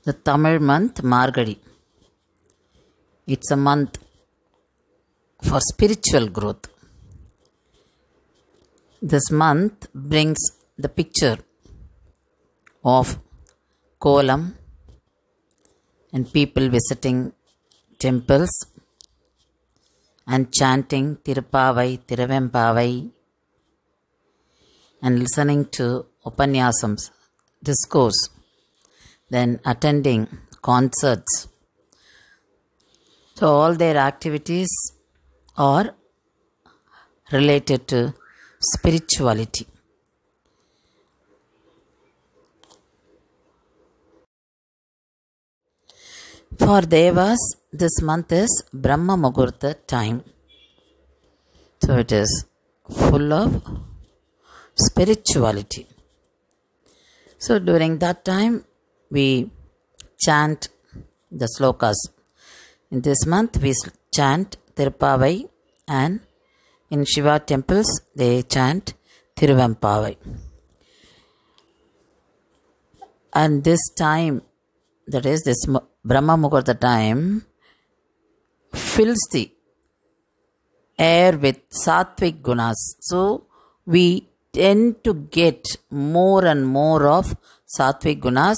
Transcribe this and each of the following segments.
The Tamil month Margadi. It's a month for spiritual growth. This month brings the picture of Kolam and people visiting temples and chanting Tirupavai, Tiruvempavai and listening to Upanyasams, discourse, then attending concerts. So all their activities are related to spirituality. For Devas, this month is Brahma Muhurta time. So it is full of spirituality. So during that time, we chant the slokas. In this month, we chant Tirupavai, and in Shiva temples, they chant Tiruvempavai. And this time, that is this Brahma Muhurta time, fills the air with sattvic gunas. So we tend to get more and more of sattvic gunas,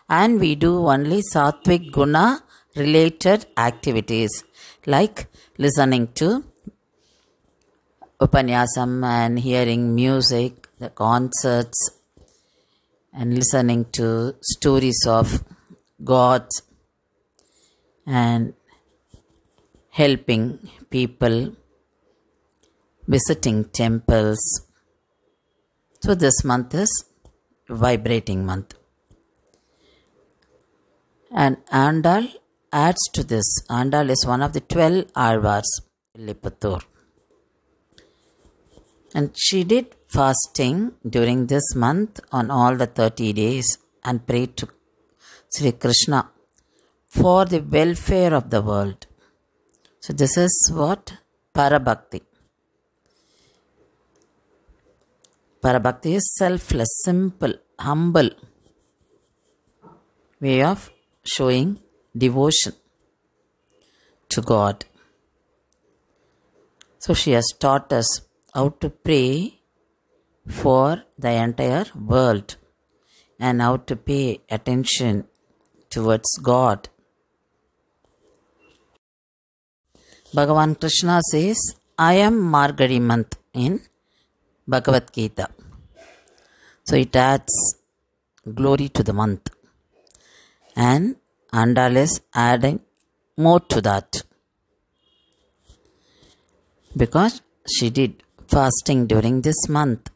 and we do only sattvic guna related activities like listening to Upanyasam and hearing music, the concerts, and listening to stories of gods and helping people, visiting temples. So this month is vibrating month. And Andal adds to this. Andal is one of the 12 Alvars, Lipattur. And she did fasting during this month on all the 30 days and prayed to Sri Krishna for the welfare of the world. So this is what? Parabhakti. Parabhakti is selfless, simple, humble way of showing devotion to God. So she has taught us how to pray for the entire world and how to pay attention towards God. Bhagavan Krishna says, I am Margadi month in Bhagavad Gita. So it adds glory to the month. And Andal is adding more to that, because she did fasting during this month.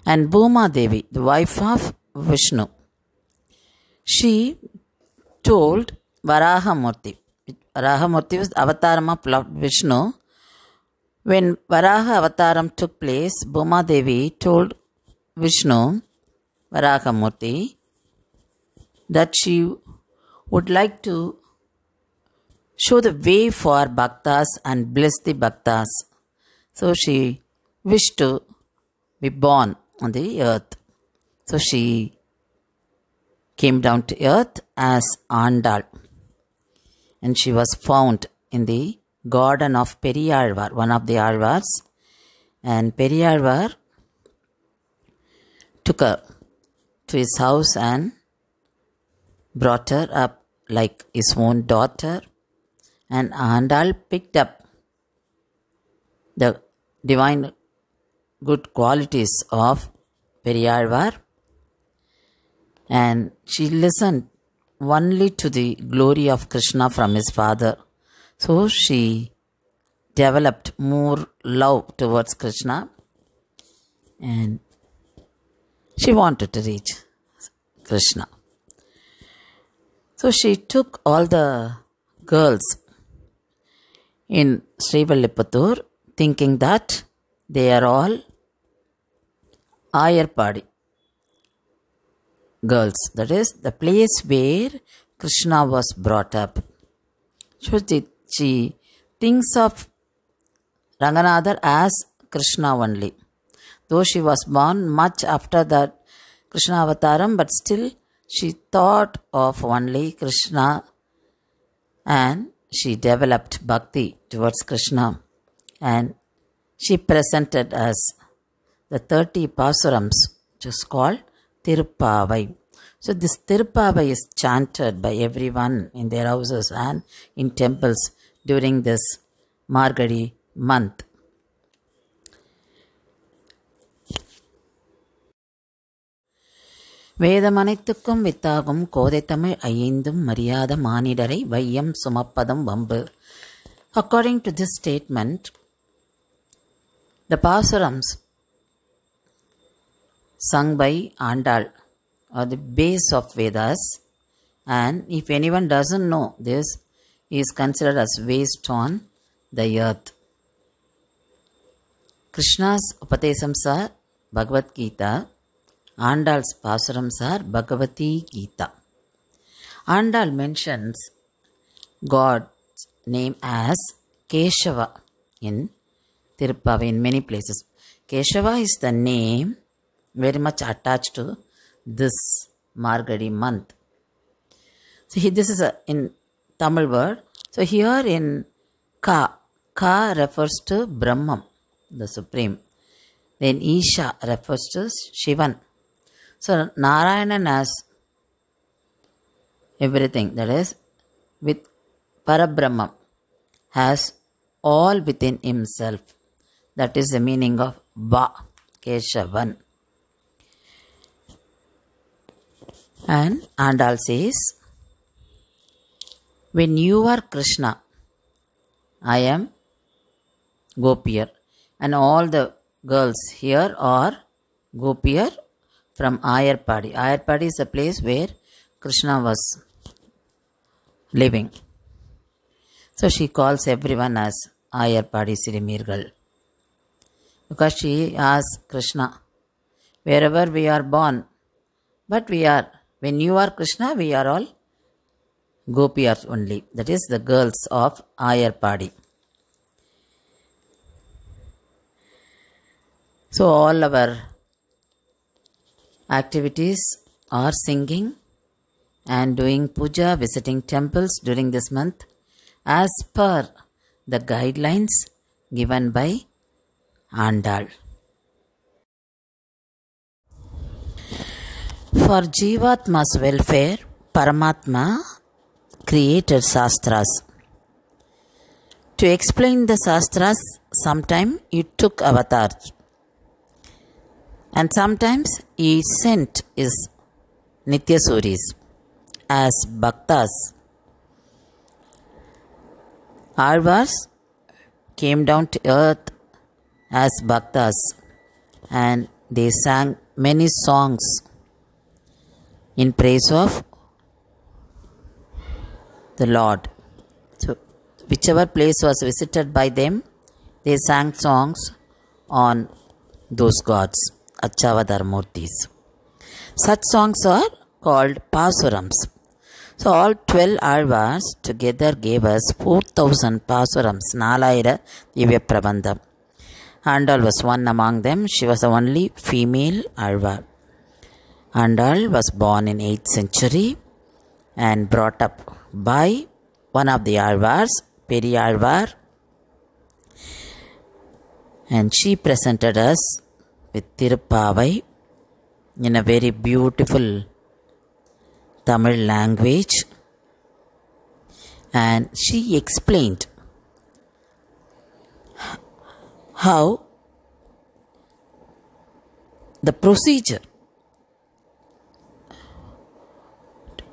And Bhuma Devi, the wife of Vishnu, she told Varahamurti. Varahamurti was the avatar of Lord Vishnu. When Varaha avataram took place, Bhuma Devi told Vishnu, Varahamurti, that she would like to show the way for bhaktas and bless the bhaktas. So she wished to be born on the earth. So she came down to earth as Andal. And she was found in the garden of Periyalvar, one of the Alvars. And Periyalvar took her to his house and brought her up like his own daughter. And Andal picked up the divine good qualities of Periyalvar, and she listened only to the glory of Krishna from his father. So she developed more love towards Krishna, and she wanted to reach Krishna. So she took all the girls in Srivilliputtur, thinking that they are all Ayarpadi girls. That is the place where Krishna was brought up. So she thinks of Ranganatha as Krishna only. Though she was born much after that Krishna avataram, but still she thought of only Krishna and she developed bhakti towards Krishna, and she presented us the 30 Pasurams, which is called Tirupavai. So this Tirupavai is chanted by everyone in their houses and in temples during this Margadi month. வேதமனைத்துக்கும் வித்தாகும் கோதை தமிழ் ஐந்தும் மரியாத மானிடரை வையம் சுமப்பதும் வம்பு. According to this statement, the Pasurams sung by Andal are the base of Vedas, and if anyone doesn't know this, he is considered as waste on the earth. Krishna's Upadesams are Bhagavad Gita. Andal's Pasurams are Bhagavati Gita. Andal mentions God's name as Keshava in Tirupavai in many places. Keshava is the name very much attached to this Margadi month. So this is in Tamil word. So here in Ka refers to Brahman, the Supreme. Then Isha refers to Shivan. So Narayanan has everything, that is with Parabrahma, has all within himself. That is the meaning of Va, Keshavan. And Andal says, when you are Krishna, I am Gopiyar, and all the girls here are Gopiyar from Ayarpadi. Ayarpadi is a place where Krishna was living. So she calls everyone as Ayarpadi Sirimirgal, because she asks Krishna, wherever we are born, but when you are Krishna, we are all Gopiyars only. That is the girls of Ayarpadi. So all our activities are singing and doing puja, visiting temples during this month as per the guidelines given by Andal. For Jivatma's welfare, Paramatma created Shastras. To explain the Shastras, sometimes he took avatars, and sometimes he sent his Nityasuris as Bhaktas. Alvars came down to earth as Bhaktas, and they sang many songs in praise of the Lord. So whichever place was visited by them, they sang songs on those gods, Achavadharmurtis. Such songs are called Pasurams. So all 12 Alvars together gave us 4,000 Pasurams, Nalayira Divya Prabandham. Andal was one among them. She was the only female Alvar. Andal was born in 8th century and brought up by one of the Alvars, Periyalvar, and she presented us with Tirupavai in a very beautiful Tamil language, and she explained how the procedure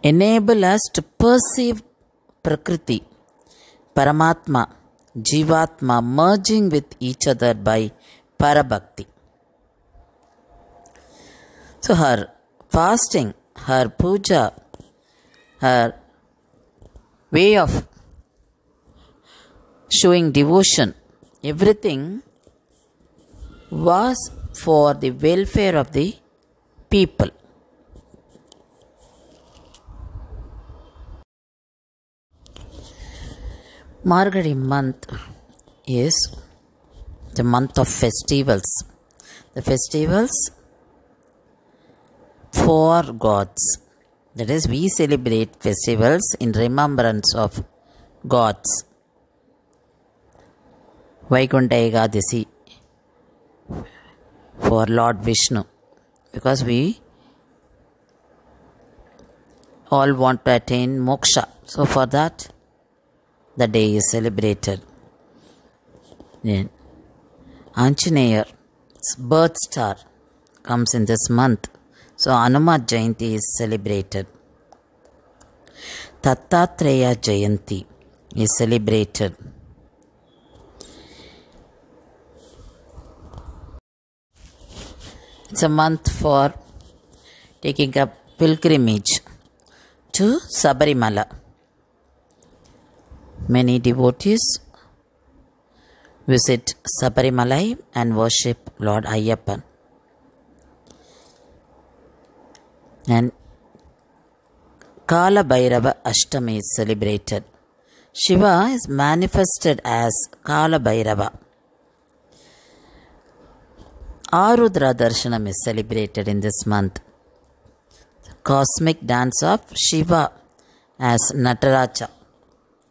enable us to perceive Prakriti, Paramatma, Jivatma merging with each other by Parabhakti. So her fasting, her puja, her way of showing devotion, everything was for the welfare of the people. Margadi month is the month of festivals. The festivals for gods, That is, we celebrate festivals in remembrance of gods. Vaikuntha Ekadasi for Lord Vishnu, because we all want to attain moksha. So for that, the day is celebrated. Then Anjaneyar's birth star comes in this month. So Hanuman Jayanti is celebrated. Dattatreya Jayanti is celebrated. It's a month for taking a pilgrimage to Sabarimala. Many devotees visit Sabarimalai and worship Lord Ayyappan. And Kala Bhairava Ashtami is celebrated. Shiva is manifested as Kala Bhairava. Arudra Darshanam is celebrated in this month. The cosmic dance of Shiva as Nataraja.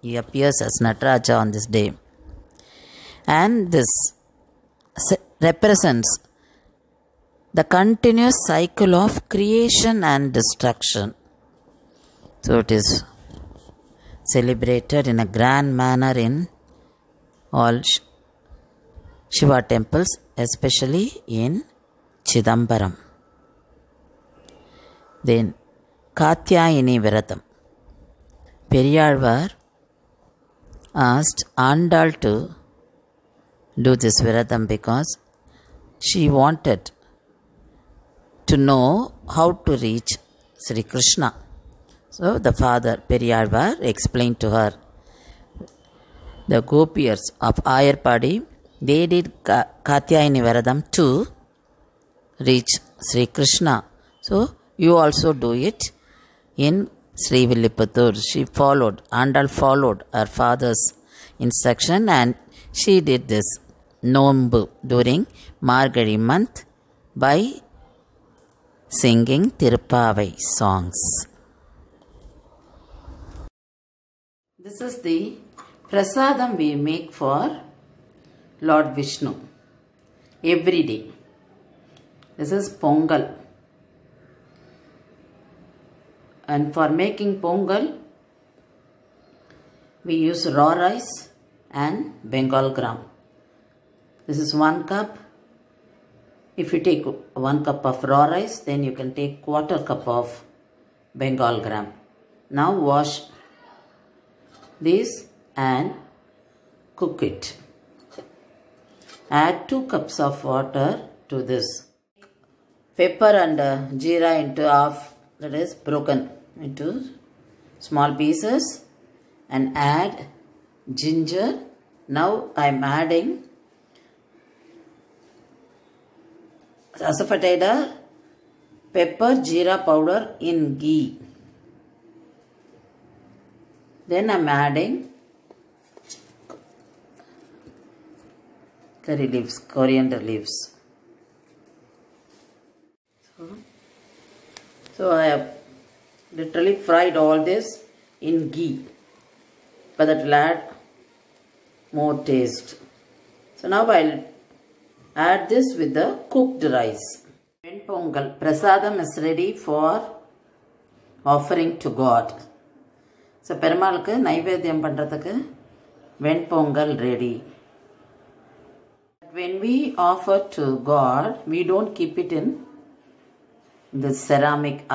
He appears as Nataraja on this day. And this represents the continuous cycle of creation and destruction. So it is celebrated in a grand manner in all Shiva temples, especially in Chidambaram. Then Katyayini Viratham. Periyalvar asked Andal to do this Viratham because she wanted to know how to reach Sri Krishna. So the father Periyalvar explained to her. The Gopiyas of Ayarpadi, they did Katyayini Viratham to reach Sri Krishna. So you also do it in Sri Villiputtur. She followed, Andal followed her father's instruction, and she did this Nombu during Margari month by singing Tirupavai songs. This is the prasadam we make for Lord Vishnu every day. This is Pongal. And for making Pongal, we use raw rice and Bengal gram. This is 1 cup. If you take 1 cup of raw rice, then you can take 1/4 cup of Bengal gram. Now wash this and cook it. Add 2 cups of water to this. Pepper and jeera into half, that is broken into small pieces, and add ginger. Now I am adding asafoetida, pepper, jeera powder in ghee. Then I am adding curry leaves, coriander leaves. So I have literally fried all this in ghee, but that will add more taste. So now I'll add this with the cooked rice. Venpongal prasadam is ready for offering to God. So Perumalukku naivedyam pandradhukku Venpongal ready. When we offer to God, we don't keep it in the ceramic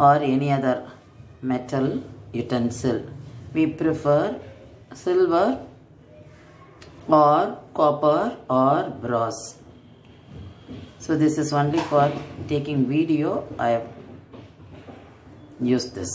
or any other metal utensil. We prefer silver or copper or brass. So this is only for taking video. I have used this.